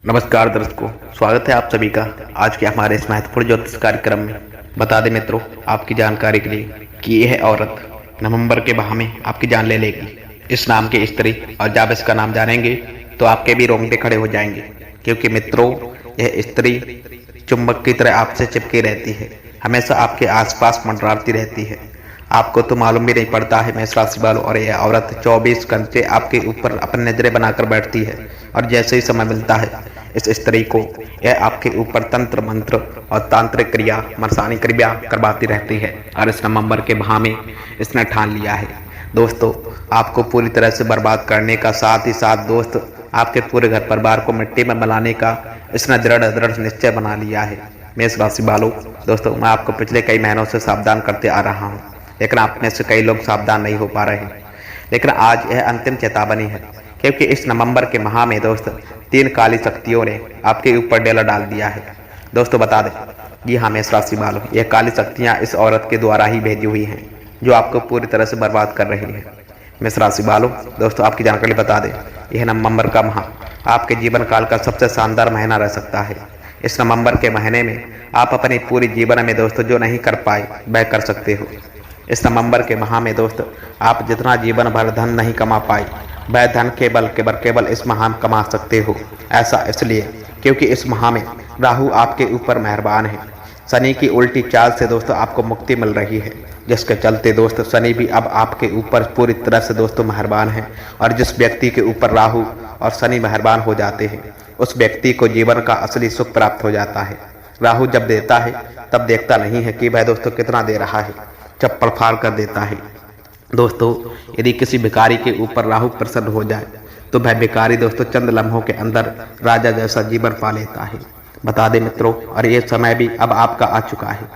नमस्कार दर्शकों, स्वागत है आप सभी का आज के हमारे इस महत्वपूर्ण ज्योतिष कार्यक्रम में। बता दें मित्रों आपकी जानकारी के लिए कि यह औरत नवंबर के माह में आपकी जान ले लेगी। इस नाम की स्त्री, और जब इसका नाम जानेंगे तो आपके भी रोंगटे खड़े हो जाएंगे, क्योंकि मित्रों यह स्त्री चुंबक की तरह आपसे चिपकी रहती है, हमेशा आपके आसपास मंडराती रहती है। आपको तो मालूम भी नहीं पड़ता है मेष राशि वालों, और यह औरत 24 घंटे आपके ऊपर अपनी नजरें बनाकर बैठती है, और जैसे ही समय मिलता है इस स्त्री को यह आपके ऊपर तंत्र मंत्र और तांत्रिक क्रिया, मर्सानी क्रिया करवाती रहती है। और इस नवंबर के माह में इसने ठान लिया है दोस्तों आपको पूरी तरह से बर्बाद करने का, साथ ही साथ दोस्त आपके पूरे घर परिवार को मिट्टी में मिलाने का इसने दृढ़ निश्चय बना लिया है। मेष राशि वालों दोस्तों, मैं आपको पिछले कई महीनों से सावधान करते आ रहा हूँ, लेकिन आप में से कई लोग सावधान नहीं हो पा रहे। लेकिन आज यह अंतिम चेतावनी है, क्योंकि इस नवंबर के माह में दोस्त 3 काली शक्तियों ने आपके ऊपर डेला डाल दिया है। दोस्तों बता दें, जी हाँ मेष राशि वालों, यह काली शक्तियाँ इस औरत के द्वारा ही भेजी हुई हैं, जो आपको पूरी तरह से बर्बाद कर रही है। मेष राशि वालों दोस्तों, आपकी जानकारी बता दें, यह नवंबर का माह आपके जीवन काल का सबसे शानदार महीना रह सकता है। इस नवंबर के महीने में आप अपने पूरे जीवन में दोस्तों जो नहीं कर पाए वह कर सकते हो। इस नवंबर के माह में दोस्त आप जितना जीवन भर धन नहीं कमा पाए वह धन केवल इस माह में कमा सकते हो। ऐसा इसलिए क्योंकि इस माह में राहु आपके ऊपर मेहरबान है। शनि की उल्टी चाल से दोस्तों आपको मुक्ति मिल रही है, जिसके चलते दोस्त शनि भी अब आपके ऊपर पूरी तरह से दोस्तों मेहरबान है। और जिस व्यक्ति के ऊपर राहु और शनि मेहरबान हो जाते हैं उस व्यक्ति को जीवन का असली सुख प्राप्त हो जाता है। राहु जब देता है तब देखता नहीं है कि वह दोस्तों कितना दे रहा है, चप्पल फाड़ कर देता है। दोस्तों यदि किसी भिखारी के ऊपर राहु प्रसन्न हो जाए तो वह भिखारी दोस्तों चंद लम्हों के अंदर राजा जैसा जीवन पा लेता है। बता दें मित्रों, और ये समय भी अब आपका आ चुका है।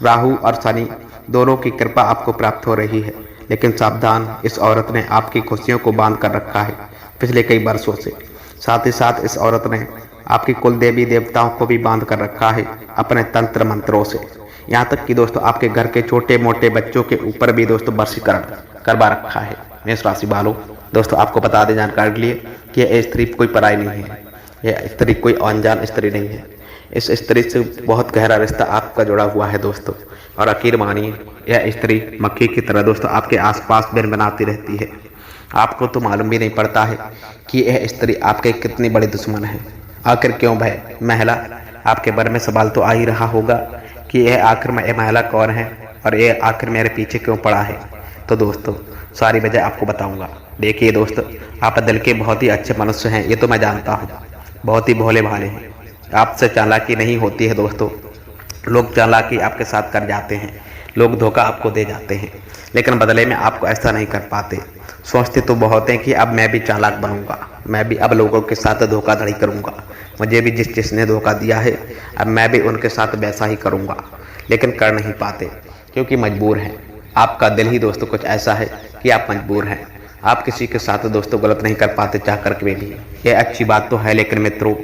राहु और शनि दोनों की कृपा आपको प्राप्त हो रही है, लेकिन सावधान, इस औरत ने आपकी खुशियों को बांध कर रखा है पिछले कई वर्षों से। साथ ही साथ इस औरत ने आपकी कुल देवी देवताओं को भी बांध कर रखा है अपने तंत्र मंत्रों से। यहाँ तक कि दोस्तों आपके घर के छोटे मोटे बच्चों के ऊपर भी दोस्तों वशीकरण करवा रखा है। मेष राशि वालों दोस्तों, आपको बता दें जानकारी के लिए कि यह स्त्री कोई पराई नहीं है, यह स्त्री कोई अनजान स्त्री नहीं है। इस स्त्री से बहुत गहरा रिश्ता आपका जुड़ा हुआ है दोस्तों। और यकीन मानिए, यह स्त्री मक्खी की तरह दोस्तों आपके आसपास बिन बनाती रहती है। आपको तो मालूम भी नहीं पड़ता है कि यह स्त्री आपके कितनी बड़ी दुश्मन है। आखिर क्यों भय महिला, आपके बारे में सवाल तो आ ही रहा होगा कि यह आखिर में यह महिला कौन है और यह आखिर मेरे पीछे क्यों पड़ा है। तो दोस्तों सारी वजह आपको बताऊंगा। देखिए दोस्तों, आप दिल के बहुत ही अच्छे मनुष्य हैं, ये तो मैं जानता हूँ, बहुत ही भोले भाले हैं। आपसे चालाकी नहीं होती है दोस्तों। लोग चालाकी आपके साथ कर जाते हैं, लोग धोखा आपको दे जाते हैं, लेकिन बदले में आपको ऐसा नहीं कर पाते। सोचते तो बहुत हैं कि अब मैं भी चालाक बनूंगा, मैं भी अब लोगों के साथ धोखाधड़ी करूंगा, मुझे भी जिसने धोखा दिया है अब मैं भी उनके साथ वैसा ही करूंगा, लेकिन कर नहीं पाते क्योंकि मजबूर हैं। आपका दिल ही दोस्तों कुछ ऐसा है कि आप मजबूर हैं। आप किसी के साथ दोस्तों गलत नहीं कर पाते चाह करके भी। यह अच्छी बात तो है, लेकिन मित्रों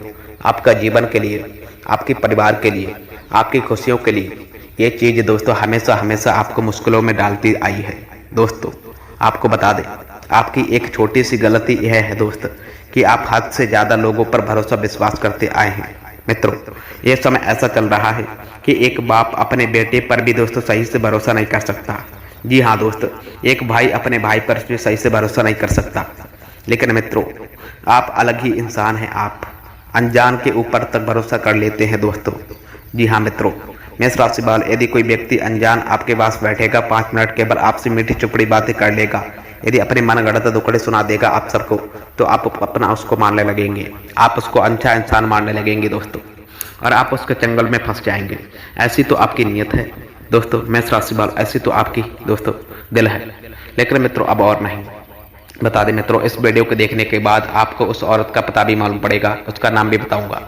आपका जीवन के लिए, आपके परिवार के लिए, आपकी खुशियों के लिए ये चीज़ दोस्तों हमेशा आपको मुश्किलों में डालती आई है। दोस्तों आपको बता दें, आपकी एक छोटी सी गलती यह है दोस्त कि आप हद से ज़्यादा लोगों पर भरोसा विश्वास करते आए हैं। मित्रों यह समय ऐसा चल रहा है कि एक बाप अपने बेटे पर भी दोस्तों सही से भरोसा नहीं कर सकता। जी हाँ दोस्त, एक भाई अपने भाई पर भी सही से भरोसा नहीं कर सकता। लेकिन मित्रों आप अलग ही इंसान हैं, आप अनजान के ऊपर तक भरोसा कर लेते हैं दोस्तों। जी हाँ मित्रों, मेष राशि वाले, यदि कोई व्यक्ति अनजान आपके पास बैठेगा 5 मिनट केवल आपसे मीठी चुपड़ी बातें कर लेगा, यदि अपने मन गढ़ंत दुखड़े सुना देगा आप सबको, तो आप अपना उसको मानने लगेंगे, आप उसको अच्छा इंसान मानने लगेंगे दोस्तों, और आप उसके चंगल में फंस जाएंगे। ऐसी तो आपकी नीयत है दोस्तों मेष राशि वाले, ऐसी तो आपकी दोस्तों दिल है। लेकिन मित्रों अब और नहीं। बता दें मित्रों, इस वीडियो को देखने के बाद आपको उस औरत का पता भी मालूम पड़ेगा, उसका नाम भी बताऊंगा।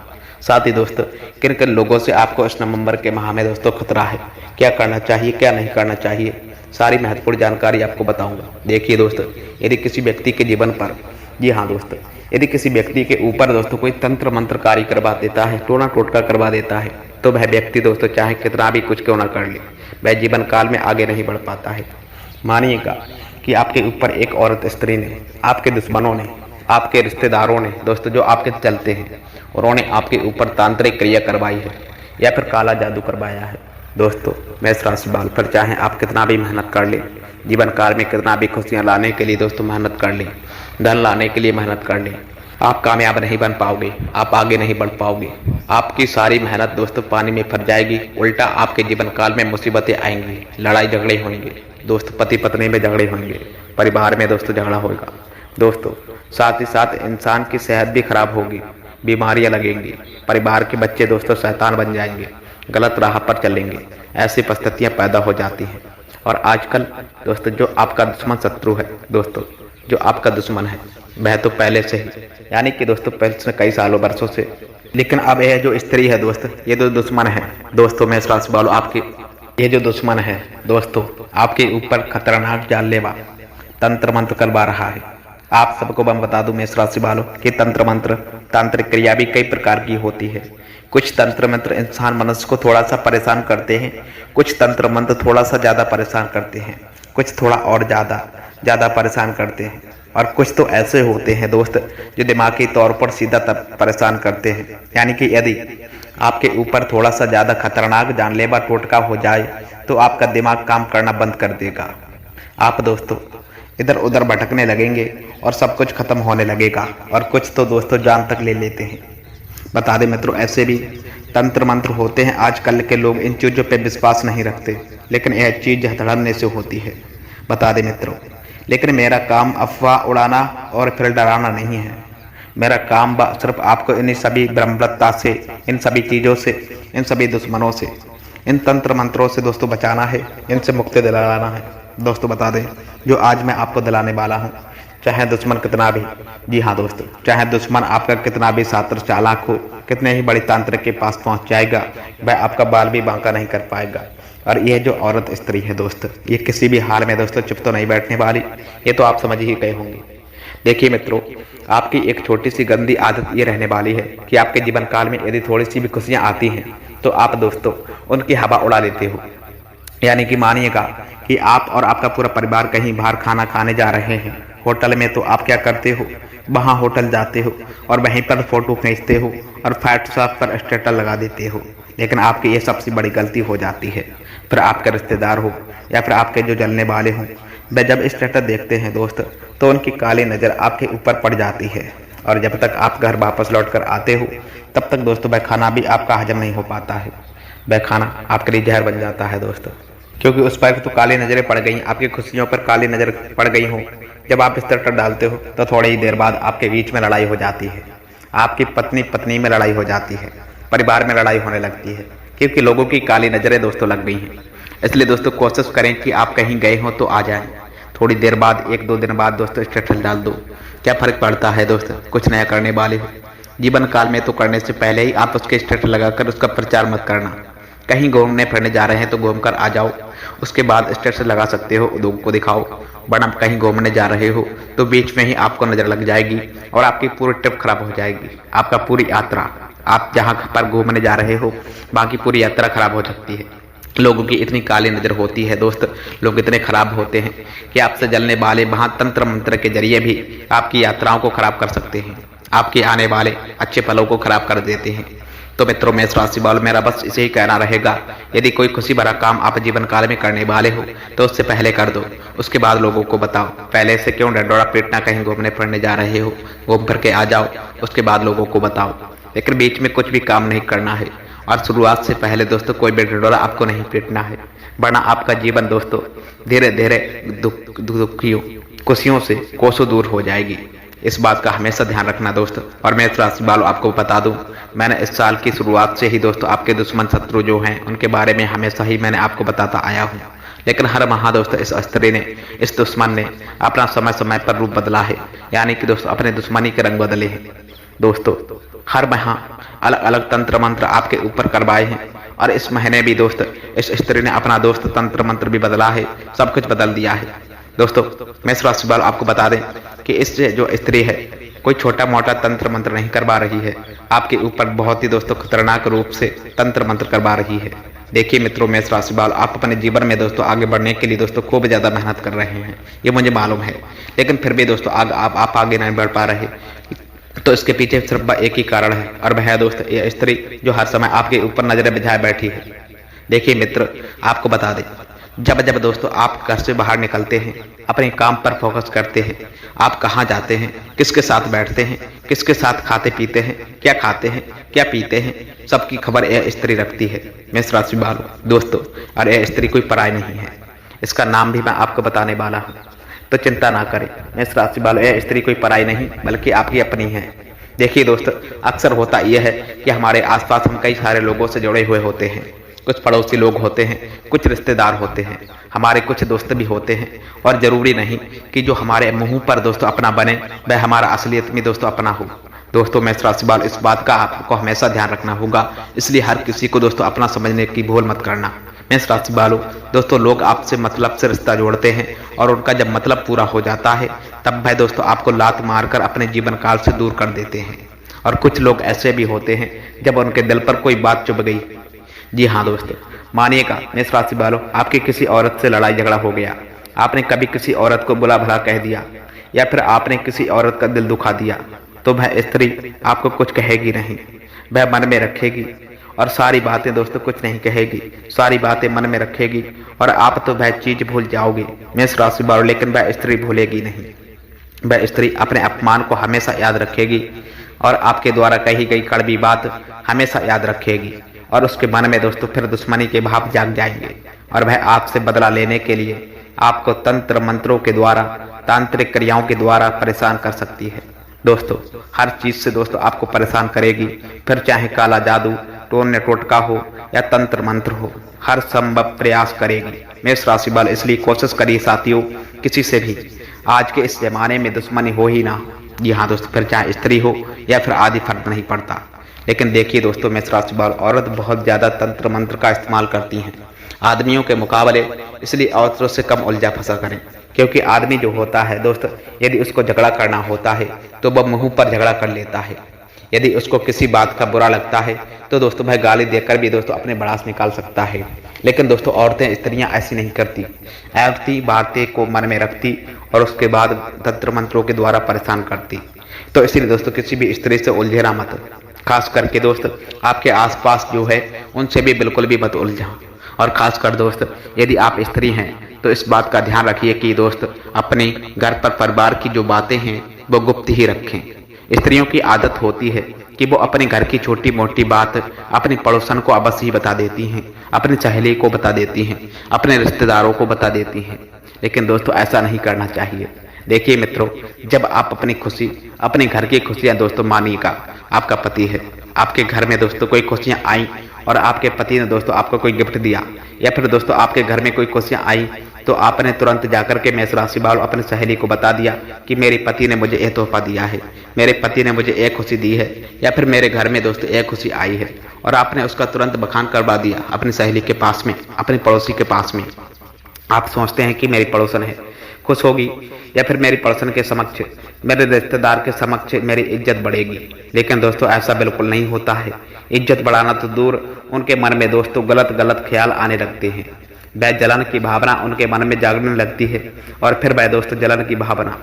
साथ ही दोस्तों किन किन लोगों से आपको इस नवंबर के माह में दोस्तों खतरा है, क्या करना चाहिए क्या नहीं करना चाहिए, सारी महत्वपूर्ण जानकारी आपको बताऊंगा। देखिए दोस्तों, यदि किसी व्यक्ति के जीवन पर, जी हाँ दोस्तों, यदि किसी व्यक्ति के ऊपर दोस्तों कोई तंत्र मंत्र कार्य करवा देता है, टोना टोटका करवा देता है, तो वह व्यक्ति दोस्तों चाहे कितना भी कुछ क्यों ना कर ले, वह जीवन काल में आगे नहीं बढ़ पाता है। मानिएगा कि आपके ऊपर एक औरत स्त्री ने, आपके दुश्मनों ने आपके रिश्तेदारों ने दोस्तों जो आपके चलते हैं उन्होंने आपके ऊपर तांत्रिक क्रिया करवाई है या फिर काला जादू करवाया है। दोस्तों मेष राशि वालों, पर चाहे आप कितना भी मेहनत कर लें, जीवन काल में कितना भी खुशियां लाने के लिए दोस्तों मेहनत कर लें, धन लाने के लिए मेहनत कर लें, आप कामयाब नहीं बन पाओगे, आप आगे नहीं बढ़ पाओगे। आपकी सारी मेहनत दोस्तों पानी में फट जाएगी। उल्टा आपके जीवन काल में मुसीबतें आएंगी, लड़ाई झगड़े होंगे दोस्तों, पति पत्नी में झगड़े होंगे, परिवार में दोस्तों झगड़ा होगा दोस्तों। साथ ही साथ इंसान की सेहत भी खराब होगी, बीमारियां लगेंगी, परिवार के बच्चे दोस्तों शैतान बन जाएंगे, गलत राह पर चलेंगे, ऐसी परिस्थितियां पैदा हो जाती हैं। और आजकल दोस्तों जो आपका दुश्मन शत्रु है दोस्तों, जो आपका दुश्मन है वह तो पहले से ही यानी कि दोस्तों पहले से कई सालों वर्षों से, लेकिन अब यह जो स्त्री है दोस्त, ये जो दुश्मन है दोस्तों मेष राशि वालों, आपके ये जो दुश्मन है दोस्तों आपके ऊपर खतरनाक जानलेवा तंत्र मंत्र करवा रहा है। आप सबको मैं बता दूं मेष राशि वालों कि तंत्र मंत्र तांत्रिक क्रिया भी कई प्रकार की होती है। कुछ तंत्र मंत्र इंसान मनुष्य को थोड़ा सा परेशान करते हैं, कुछ तंत्र मंत्र थोड़ा सा ज़्यादा परेशान करते हैं, कुछ थोड़ा और ज़्यादा परेशान करते हैं, और कुछ तो ऐसे होते हैं दोस्त जो दिमागी तौर पर सीधा परेशान करते हैं। यानी कि यदि आपके ऊपर थोड़ा सा ज़्यादा खतरनाक जानलेवा टोटका हो जाए तो आपका दिमाग काम करना बंद कर देगा। आप दोस्तों इधर उधर भटकने लगेंगे और सब कुछ खत्म होने लगेगा, और कुछ तो दोस्तों जान तक ले लेते हैं। बता दें मित्रों, ऐसे भी तंत्र मंत्र होते हैं। आजकल के लोग इन चीज़ों पे विश्वास नहीं रखते, लेकिन यह चीज़ धड़ल्ले से होती है। बता दें मित्रों, लेकिन मेरा काम अफवाह उड़ाना और फिर डराना नहीं है। मेरा काम सिर्फ आपको इन सभी ब्रह्मवत्ता से, इन सभी चीज़ों से, इन सभी दुश्मनों से, इन तंत्र मंत्रों से दोस्तों बचाना है, इनसे मुक्ति दिलाना है। दोस्तों बता दें जो आज मैं आपको दिलाने वाला हूँ, चाहे दुश्मन कितना भी, जी हाँ दोस्तों, चाहे दुश्मन आपका कितना भी शातिर चालाक हो, कितने ही बड़ी तांत्रिक के पास पहुँच जाएगा, वह आपका बाल भी बांका नहीं कर पाएगा। और यह जो औरत स्त्री है दोस्त, ये किसी भी हाल में दोस्तों चुप तो नहीं बैठने वाली, ये तो आप समझ ही गए होंगे। देखिए मित्रों, आपकी एक छोटी सी गंदी आदत ये रहने वाली है कि आपके जीवन काल में यदि थोड़ी सी भी खुशियाँ आती हैं तो आप दोस्तों उनकी हवा उड़ा लेते हो। यानी कि मानिएगा कि आप और आपका पूरा परिवार कहीं बाहर खाना खाने जा रहे हैं होटल में, तो आप क्या करते हो, वहाँ होटल जाते हो और वहीं पर फोटो खींचते हो और व्हाट्सएप पर स्टेटस लगा देते हो। लेकिन आपकी ये सबसे बड़ी गलती हो जाती है। फिर आपके रिश्तेदार हो या फिर आपके जो जलने वाले हों, वे जब स्टेटस देखते हैं दोस्त तो उनकी काली नज़र आपके ऊपर पड़ जाती है, और जब तक आप घर वापस लौट कर आते हो तब तक दोस्तों वह खाना भी आपका हजम नहीं हो पाता है। वह खाना आपके लिए जहर बन जाता है दोस्तों, क्योंकि उस पर तो काली नज़रें पड़ गई, आपकी खुशियों पर काली नज़र पड़ गई हो। जब आप स्टेटस डालते हो तो थोड़ी ही देर बाद आपके बीच में लड़ाई हो जाती है, आपकी पत्नी में लड़ाई हो जाती है, परिवार में लड़ाई होने लगती है, क्योंकि लोगों की काली नज़रें दोस्तों लग गई हैं। इसलिए दोस्तों कोशिश करें कि आप कहीं गए हो तो आ जाएं, थोड़ी देर बाद, 1-2 दिन बाद दोस्तों स्टेटस डाल दो, क्या फ़र्क पड़ता है दोस्त, कुछ नया करने वाले हो। जीवन काल में तो करने से पहले ही आप उसके स्टेटस लगाकर उसका प्रचार मत करना। कहीं घूमने फिरने जा रहे हैं तो घूम कर आ जाओ, उसके बाद स्टेटस लगा सकते हो, लोगों को दिखाओ। वरना कहीं घूमने जा रहे हो तो बीच में ही आपको नज़र लग जाएगी और आपकी पूरी ट्रिप खराब हो जाएगी। आपका पूरी यात्रा, आप जहाँ पर घूमने जा रहे हो बाकी पूरी यात्रा खराब हो सकती है। लोगों की इतनी काली नज़र होती है दोस्त, लोग इतने खराब होते हैं कि आपसे जलने वाले वहाँ तंत्र मंत्र के जरिए भी आपकी यात्राओं को खराब कर सकते हैं, आपके आने वाले अच्छे पलों को खराब कर देते हैं। तो मित्रों मेष राशि वालों, मेरा बस इसे ही कहना रहेगा, यदि कोई खुशी भरा काम आप जीवन काल में करने वाले हो तो उससे पहले कर दो, उसके बाद लोगों को बताओ। पहले से क्यों डंडोरा पीटना, कहीं घूमने फिरने जा रहे हो घूम फिर के आ जाओ, उसके बाद लोगों को बताओ। लेकिन बीच में कुछ भी काम नहीं करना है, और शुरुआत से पहले दोस्तों कोई भी डंडोरा आपको नहीं पीटना है, वरना आपका जीवन दोस्तों धीरे धीरे दुखियों खुशियों से कोसों दूर हो जाएगी। इस बात का हमेशा ध्यान रखना दोस्तों। और मेष राशि वालों, आपको बता दूं, मैंने इस साल की शुरुआत से ही दोस्तों आपके दुश्मन शत्रु जो हैं उनके बारे में हमेशा ही मैंने आपको बताता आया हूं। लेकिन हर माह दोस्तों इस स्त्री ने, इस दुश्मन ने अपना समय समय पर रूप बदला है, यानी कि दोस्तों अपने दुश्मनी के रंग बदले हैं। दोस्तों हर माह अलग अलग तंत्र मंत्र आपके ऊपर करवाए हैं, और इस महीने भी दोस्त इस स्त्री ने अपना दोस्त तंत्र मंत्र भी बदला है, सब कुछ बदल दिया है। दोस्तों मेष राशि वालों, आपको बता दें कि इस जो स्त्री है कोई छोटा मोटा तंत्र मंत्र नहीं करवा रही है, आपके ऊपर बहुत ही दोस्तों खतरनाक रूप से तंत्र मंत्र करवा रही है। देखिए मित्रों, मेष राशि वालों, आप अपने जीवन में दोस्तों आगे बढ़ने के लिए दोस्तों खूब ज़्यादा मेहनत कर रहे हैं, ये मुझे मालूम है। लेकिन फिर भी दोस्तों आप आगे नहीं बढ़ पा रहे, तो इसके पीछे सिर्फ एक ही कारण है, और वह है दोस्त ये स्त्री जो हर समय आपके ऊपर नजरें बिछाए बैठी है। देखिए मित्र, आपको बता दें, जब जब दोस्तों आप घर से बाहर निकलते हैं, अपने काम पर फोकस करते हैं, आप कहाँ जाते हैं, किसके साथ बैठते हैं, किसके साथ खाते पीते हैं, क्या खाते हैं, क्या पीते हैं, सबकी खबर यह स्त्री रखती है मेष राशि वालों दोस्तों। और यह स्त्री कोई पराई नहीं है, इसका नाम भी मैं आपको बताने वाला हूँ, तो चिंता ना करें मेष राशि वालों, यह स्त्री कोई पराई नहीं बल्कि आपकी अपनी है। देखिए दोस्तों, अक्सर होता यह है कि हमारे आसपास हम कई सारे लोगों से जुड़े हुए होते हैं, कुछ पड़ोसी लोग होते हैं, कुछ रिश्तेदार होते हैं, हमारे कुछ दोस्त भी होते हैं, और जरूरी नहीं कि जो हमारे मुंह पर दोस्तों अपना बने वह हमारा असलियत में दोस्तों अपना हो। दोस्तों मेष राशि वालों, इस बात का आपको हमेशा ध्यान रखना होगा, इसलिए हर किसी को दोस्तों अपना समझने की भूल मत करना। मेष राशि वालों दोस्तों, लोग आपसे मतलब से रिश्ता जोड़ते हैं, और उनका जब मतलब पूरा हो जाता है तब वह दोस्तों आपको लात मारकर अपने जीवन काल से दूर कर देते हैं। और कुछ लोग ऐसे भी होते हैं जब उनके दिल पर कोई बात चुभ गई, जी हाँ दोस्तों, मानिएगा मेष राशि वालों, आपकी किसी औरत से लड़ाई झगड़ा हो गया, आपने कभी किसी औरत को बुरा भला कह दिया, या फिर आपने किसी औरत का दिल दुखा दिया, तो वह स्त्री आपको कुछ कहेगी नहीं, वह मन में रखेगी, और सारी बातें दोस्तों कुछ नहीं कहेगी, सारी बातें मन में रखेगी, और आप तो वह चीज भूल जाओगे मेष राशि वालों, लेकिन वह स्त्री भूलेगी नहीं। वह स्त्री अपने अपमान को हमेशा याद रखेगी, और आपके द्वारा कही गई कड़वी बात हमेशा याद रखेगी, और उसके मन में दोस्तों फिर दुश्मनी के भाव जाग जाएंगे, और वह आपसे बदला लेने के लिए आपको तंत्र मंत्रों के द्वारा, तांत्रिक क्रियाओं के द्वारा परेशान कर सकती है। दोस्तों हर चीज से दोस्तों आपको परेशान करेगी, फिर चाहे काला जादू, टोन टोटका हो या तंत्र मंत्र हो, हर संभव प्रयास करेगी मेष राशि वाले। इसलिए कोशिश करिए साथियों, किसी से भी आज के इस जमाने में दुश्मनी हो ही ना। जी हाँ दोस्तों, फिर चाहे स्त्री हो या फिर आदि फर्क नहीं पड़ता। लेकिन देखिए दोस्तों मेष राशि वाले, औरत बहुत ज्यादा तंत्र मंत्र का इस्तेमाल करती हैं आदमियों के मुकाबले, इसलिए औरतों से कम उलझा फंसा करें, क्योंकि आदमी जो होता है दोस्त, यदि उसको झगड़ा करना होता है तो वह मुंह पर झगड़ा कर लेता है। यदि उसको किसी बात का बुरा लगता है तो दोस्तों वह गाली देकर भी दोस्तों अपने भड़ास निकाल सकता है। लेकिन दोस्तों औरतें, स्त्रियां ऐसी नहीं करती, ऐसी बातें को मन में रखती और उसके बाद तंत्र मंत्रों के द्वारा परेशान करती। तो इसलिए दोस्तों किसी भी स्त्री से उलझना मत, खास करके दोस्त आपके आसपास जो है उनसे भी बिल्कुल भी मत उलझा। और खासकर दोस्त यदि आप स्त्री हैं तो इस बात का ध्यान रखिए कि दोस्त अपने घर पर परिवार की जो बातें हैं वो गुप्त ही रखें। स्त्रियों की आदत होती है कि वो अपने घर की छोटी मोटी बात अपने पड़ोसन को अवश्य ही बता देती हैं, अपनी सहेली को बता देती हैं, अपने रिश्तेदारों को बता देती हैं। लेकिन दोस्तों ऐसा नहीं करना चाहिए। देखिए मित्रों, जब आप अपनी खुशी, अपने घर की खुशियां दोस्तों, मानिएगा आपका पति है, आपके घर में दोस्तों कोई खुशियां आई और आपके पति ने दोस्तों आपको कोई गिफ्ट दिया, या फिर दोस्तों आपके घर में कोई खुशियां आई, तो आपने तुरंत जाकर के मेष राशि वालों अपनी सहेली को बता दिया कि मेरे पति ने मुझे यह तोहफा दिया है, मेरे पति ने मुझे एक खुशी दी है, या फिर मेरे घर में दोस्तों एक खुशी आई है, और आपने उसका तुरंत बखान करवा दिया अपनी सहेली के पास में, अपने पड़ोसी के पास में। आप सोचते हैं कि मेरी पड़ोसन है, खुश होगी, या फिर मेरी पड़ोसन के समक्ष, मेरे रिश्तेदार के समक्ष मेरी इज्जत बढ़ेगी। लेकिन दोस्तों ऐसा बिल्कुल नहीं होता है। इज्जत बढ़ाना तो दूर, उनके मन में दोस्तों गलत गलत ख्याल आने लगते हैं। वह जलन की भावना उनके मन में जागने लगती है, और फिर वह दोस्तों जलन की भावना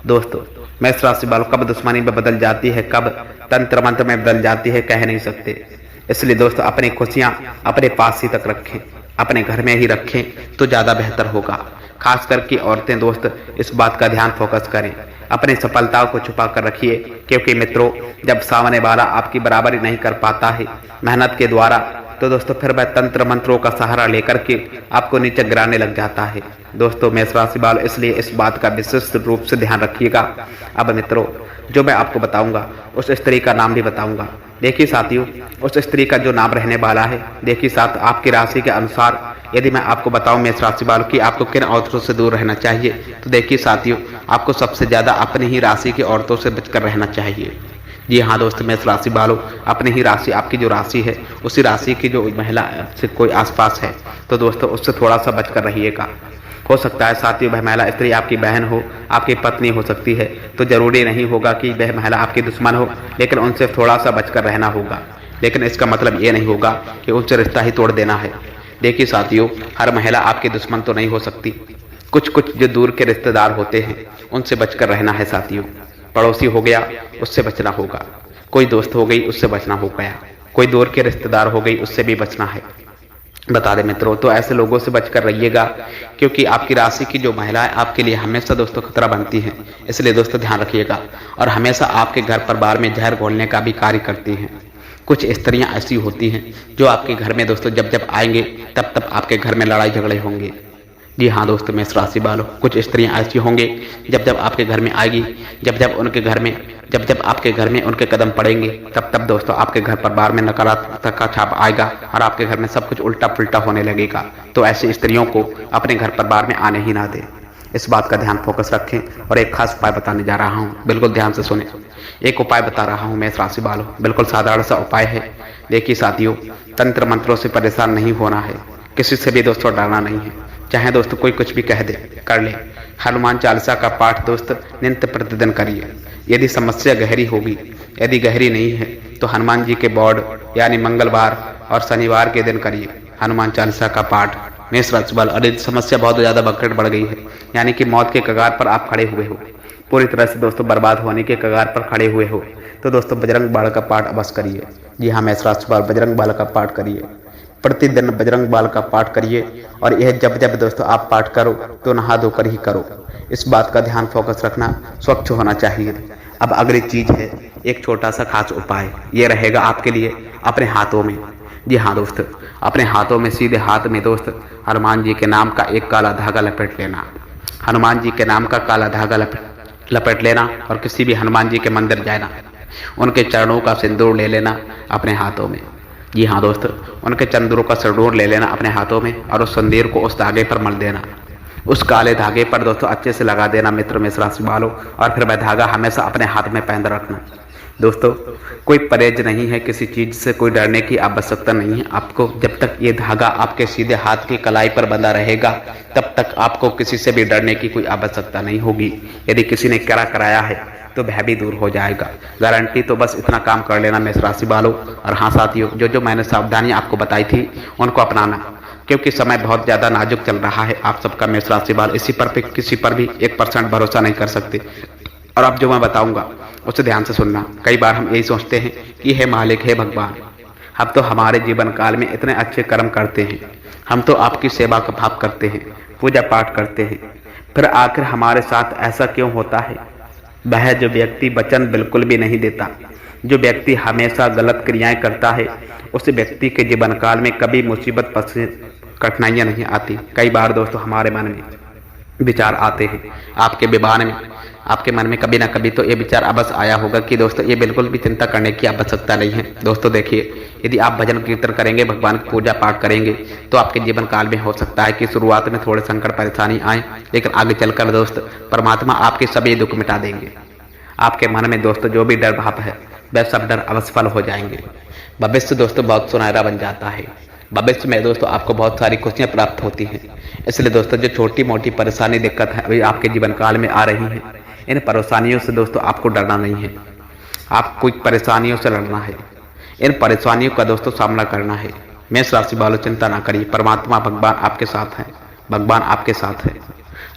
दोस्तों मेष राशि वालों कब दुश्मनी में बदल जाती है, कब तंत्र मंत्र में बदल जाती है, कह नहीं सकते। इसलिए दोस्तों अपनी खुशियां अपने पास ही तक रखें, अपने घर में ही रखें तो ज्यादा बेहतर होगा। खास करके औरतें दोस्त इस बात का ध्यान फोकस करें, अपनी सफलताओं को छुपा कर रखिए, क्योंकि मित्रों जब सामने वाला आपकी बराबरी नहीं कर पाता है मेहनत के द्वारा, तो दोस्तों फिर वह तंत्र मंत्रों का सहारा लेकर के आपको नीचे गिराने लग जाता है। दोस्तों मेष राशि वालों, इसलिए इस बात का विशिष्ट रूप से ध्यान रखिएगा। अब मित्रों जो मैं आपको बताऊंगा उस स्त्री का नाम भी बताऊंगा। देखिए साथियों, उस स्त्री का जो नाम रहने वाला है, देखिए साथ आपकी राशि के अनुसार यदि मैं आपको बताऊं मेष राशि वालों की आपको किन औरतों से दूर रहना चाहिए, तो देखिए साथियों आपको सबसे ज्यादा अपनी ही राशि की औरतों से बचकर रहना चाहिए। जी हाँ दोस्तों मेष राशि वालों, अपनी ही राशि, आपकी जो राशि है उसी राशि की जो महिला से कोई आसपास है तो दोस्तों उससे थोड़ा सा बचकर रहिएगा। हो सकता है साथियों वह महिला स्त्री आपकी बहन हो, आपकी पत्नी हो सकती है, तो जरूरी नहीं होगा कि वह महिला आपकी दुश्मन हो, लेकिन उनसे थोड़ा सा बचकर रहना होगा। लेकिन इसका मतलब ये नहीं होगा कि उनसे रिश्ता ही तोड़ देना है। देखिए साथियों, हर महिला आपकी दुश्मन तो नहीं हो सकती। कुछ कुछ जो दूर के रिश्तेदार होते हैं उनसे बचकर रहना है साथियों। पड़ोसी हो गया उससे बचना होगा, कोई दोस्त हो गई उससे बचना हो गया, कोई दूर के रिश्तेदार हो गई उससे भी बचना है। बता दें मित्रों, तो ऐसे लोगों से बचकर रहिएगा, क्योंकि आपकी राशि की जो महिलाएं आपके लिए हमेशा दोस्तों खतरा बनती हैं। इसलिए दोस्तों ध्यान रखिएगा, और हमेशा आपके घर परिवार में जहर घोलने का भी कार्य करती हैं। कुछ स्त्रियां ऐसी होती हैं जो आपके घर में दोस्तों जब जब आएंगे तब तब आपके घर में लड़ाई झगड़े होंगे। जी हाँ दोस्तों, मेष राशि वालों, कुछ स्त्रियां ऐसी होंगे जब जब आपके घर में आएगी, जब जब आपके घर में उनके कदम पड़ेंगे तब तब दोस्तों आपके घर परिवार में नकारात्मकता का छाप आएगा और आपके घर में सब कुछ उल्टा पुल्टा होने लगेगा। तो ऐसी स्त्रियों को अपने घर परिवार में आने ही ना दें। इस बात का ध्यान फोकस रखें, और एक खास उपाय बताने जा रहा हूँ, बिल्कुल ध्यान से सुने। एक उपाय बता रहा हूँ मेष राशि वालों, बिल्कुल साधारण सा उपाय है। देखिए साथियों, तंत्र मंत्रों से परेशान नहीं होना है, किसी से भी दोस्तों डरना नहीं है। चाहे दोस्तों कोई कुछ भी कह दे, कर ले। हनुमान चालीसा का पाठ दोस्त नित्य प्रतिदिन करिए। यदि समस्या गहरी होगी, यदि गहरी नहीं है तो हनुमान जी के बोर्ड यानी मंगलवार और शनिवार के दिन करिए हनुमान चालीसा का पाठ। मेष राशि वालों, अरे समस्या बहुत ज़्यादा बकट बढ़ गई है, यानी कि मौत के कगार पर आप खड़े हुए हो, पूरी तरह से दोस्तों बर्बाद होने के कगार पर खड़े हुए हो, तो दोस्तों बजरंग बाण का पाठ अवश्य करिए। जी हाँ मेष राशि वालों, बजरंग बाण का पाठ करिए, प्रतिदिन बजरंग बाण का पाठ करिए। और यह जब जब दोस्तों आप पाठ करो तो नहा धोकर ही करो। इस बात का ध्यान फोकस रखना, स्वच्छ होना चाहिए। अब अगली चीज है एक छोटा सा खास उपाय, ये रहेगा आपके लिए अपने हाथों में। जी हाँ दोस्त, अपने हाथों में सीधे हाथ में दोस्त हनुमान जी के नाम का एक काला धागा लपेट लेना। हनुमान जी के नाम का काला धागा लपेट लेना, और किसी भी हनुमान जी के मंदिर जाना, उनके चरणों का सिंदूर ले लेना अपने हाथों में। जी हाँ दोस्त, उनके चंदूरों का सिंदूर ले लेना अपने हाथों में, और उस सिंदूर को उस धागे पर मल देना। उस काले धागे पर दोस्तों अच्छे से लगा देना मित्र मेष राशि वालों, और फिर वह धागा हमेशा अपने हाथ में पहन रखना। दोस्तों कोई परहेज नहीं है, किसी चीज से कोई डरने की आवश्यकता नहीं है आपको। जब तक ये धागा आपके सीधे हाथ की कलाई पर बंधा रहेगा तब तक आपको किसी से भी डरने की कोई आवश्यकता नहीं होगी। यदि किसी ने क्या कराया है तो भय भी दूर हो जाएगा, गारंटी। तो बस इतना काम कर लेना मेष राशि वालों। और हाँ साथियों, जो मैंने सावधानियां आपको बताई थी उनको अपनाना, क्योंकि समय बहुत ज़्यादा नाजुक चल रहा है आप सबका मेष राशि वालों। इसी पर किसी पर भी 1% भरोसा नहीं कर सकते। और अब जो मैं बताऊंगा उसे ध्यान से सुनना। कई बार हम यही सोचते हैं कि हे मालिक, हे भगवान, हम तो हमारे जीवन काल में इतने अच्छे कर्म करते हैं, हम तो आपकी सेवा का भाव करते हैं, पूजा पाठ करते हैं, फिर आखिर हमारे साथ ऐसा क्यों होता है? वह जो व्यक्ति वचन बिल्कुल भी नहीं देता, जो व्यक्ति हमेशा गलत क्रियाएं करता है, उस व्यक्ति के जीवन काल में कभी मुसीबत कठिनाइयां नहीं आती। कई बार दोस्तों हमारे मन में विचार आते हैं, आपके मन में कभी ना कभी तो ये विचार अवश्य आया होगा कि दोस्तों ये बिल्कुल भी चिंता करने की आवश्यकता नहीं है। दोस्तों देखिए, यदि आप भजन कीर्तन करेंगे, भगवान की पूजा पाठ करेंगे, तो आपके जीवन काल में हो सकता है कि शुरुआत में थोड़े संकट परेशानी आए, लेकिन आगे चलकर दोस्त परमात्मा आपके सभी दुख मिटा देंगे। आपके मन में दोस्तों जो भी डर भाव है वह सब डर अवश्य फल हो जाएंगे। भविष्य दोस्तों बहुत सुनहरा बन जाता है। भविष्य में दोस्तों आपको बहुत सारी खुशियां प्राप्त होती हैं। इसलिए दोस्तों जो छोटी मोटी परेशानी दिक्कत है अभी आपके जीवन काल में आ रही है, इन परेशानियों से दोस्तों आपको डरना नहीं है, आपको कुछ परेशानियों से लड़ना है, इन परेशानियों का दोस्तों सामना करना है। मेष राशि वालों चिंता ना करिए, परमात्मा भगवान आपके साथ है, भगवान आपके साथ है।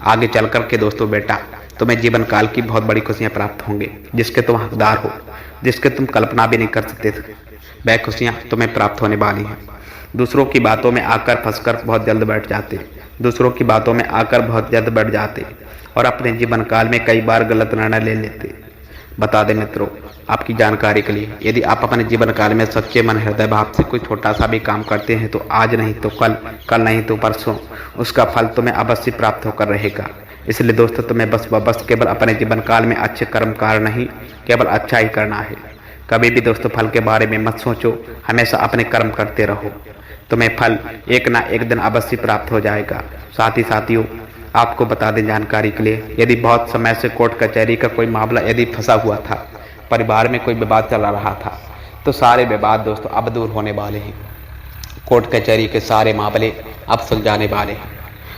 आगे चल कर के दोस्तों बेटा तुम्हें जीवन काल की बहुत बड़ी खुशियां प्राप्त होंगे, जिसके तुम हकदार हो, जिसके तुम कल्पना भी नहीं कर सकते थे, वह खुशियां तुम्हें प्राप्त होने वाली हैं। दूसरों की बातों में आकर फंसकर बहुत जल्द बैठ जाते, दूसरों की बातों में आकर बहुत जल्द बैठ जाते और अपने जीवन काल में कई बार गलत निर्णय ले लेते। बता दें मित्रों आपकी जानकारी के लिए, यदि आप अपने जीवन काल में सच्चे मन हृदय भाव से कोई छोटा सा भी काम करते हैं तो आज नहीं तो कल, कल नहीं तो परसों उसका फल तुम्हें अवश्य प्राप्त होकर रहेगा। इसलिए दोस्तों तुम्हें बस केवल अपने जीवन काल में अच्छे कर्मकार नहीं, केवल अच्छा ही करना है। कभी भी दोस्तों फल के बारे में मत सोचो, हमेशा अपने कर्म करते रहो, तुम्हें फल एक ना एक दिन अवश्य प्राप्त हो जाएगा। साथ ही साथियों आपको बता दें जानकारी के लिए, यदि बहुत समय से कोर्ट कचहरी का कोई मामला यदि फंसा हुआ था, परिवार में कोई विवाद चला रहा था, तो सारे विवाद दोस्तों अब दूर होने वाले हैं। कोर्ट कचहरी के सारे मामले अब सुलझाने वाले हैं।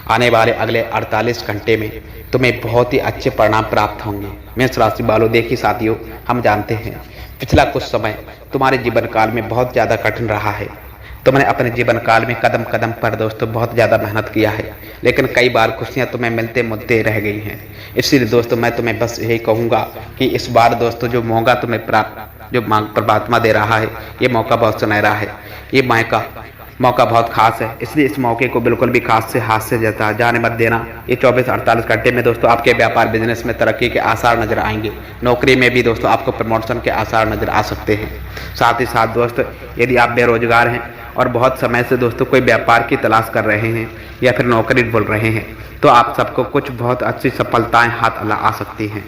आने वाले अगले 48 घंटे में तुम्हें बहुत ही अच्छे परिणाम प्राप्त होंगे। मेष राशि वालों देखिए साथियों, हम जानते हैं पिछला कुछ समय तुम्हारे जीवन काल में बहुत ज़्यादा कठिन रहा है। तो मैंने अपने जीवन काल में कदम कदम पर दोस्तों बहुत ज़्यादा मेहनत किया है, लेकिन कई बार खुशियाँ तुम्हें मिलते मुद्दे रह गई हैं। इसलिए दोस्तों मैं तुम्हें बस यही कहूँगा कि इस बार दोस्तों जो मौका तुम्हें प्राप्त जो परमात्मा दे रहा है, ये मौका बहुत सुनहरा है, ये मौका बहुत खास है। इसलिए इस मौके को बिल्कुल भी खास से हाथ से जाने मत देना। ये 24-48 घंटे में दोस्तों आपके व्यापार बिजनेस में तरक्की के आसार नजर आएंगे। नौकरी में भी दोस्तों आपको प्रमोशन के आसार नजर आ सकते हैं। साथ ही साथ दोस्तों यदि आप बेरोजगार हैं और बहुत समय से दोस्तों कोई व्यापार की तलाश कर रहे हैं या फिर नौकरी ढूंढ रहे हैं, तो आप सबको कुछ बहुत अच्छी सफलताएं हाथ आ सकती हैं।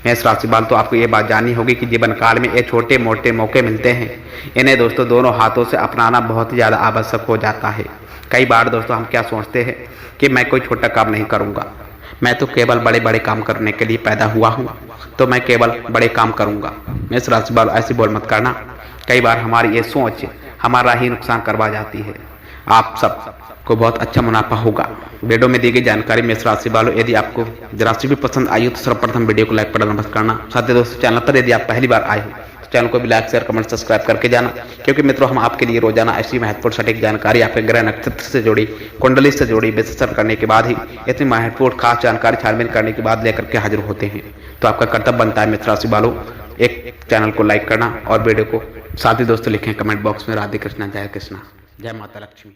मेष राशि वालों, तो आपको ये बात जाननी होगी कि जीवन काल में ये छोटे मोटे मौके मिलते हैं, इन्हें दोस्तों दोनों हाथों से अपनाना बहुत ज़्यादा आवश्यक हो जाता है। कई बार दोस्तों हम क्या सोचते हैं कि मैं कोई छोटा काम नहीं करूँगा, मैं तो केवल बड़े बड़े काम करने के लिए पैदा हुआ हूँ, तो मैं केवल बड़े काम करूँगा। मेष राशि वालों, ऐसी बोल मत करना। कई बार हमारी ये सोच हमारा ही नुकसान करवा जाती है। आप सब को बहुत अच्छा मुनाफा होगा। वीडियो में दी गई जानकारी मेष राशि वालों यदि आपको जरा सी भी पसंद आई हो तो सर्वप्रथम वीडियो को लाइक बटन मत करना। साथ ही दोस्तों चैनल पर यदि आप पहली बार आए हो तो चैनल को भी लाइक शेयर कमेंट सब्सक्राइब करके जाना, क्योंकि मित्रों हम आपके लिए रोजाना ऐसी महत्वपूर्ण सटीक जानकारी आपके ग्रह नक्षत्र से जुड़ी, कुंडली से जुड़ी विश्लेषण करने के बाद ही इतनी महत्वपूर्ण खास जानकारी छानबीन करने के बाद लेकर के हाजिर होते हैं। तो आपका कर्तव्य बनता है मित्र राशि वालों एक चैनल को लाइक करना और वीडियो को, साथ ही दोस्तों लिखें कमेंट बॉक्स में राधे कृष्णा, जय कृष्णा, जय माता लक्ष्मी।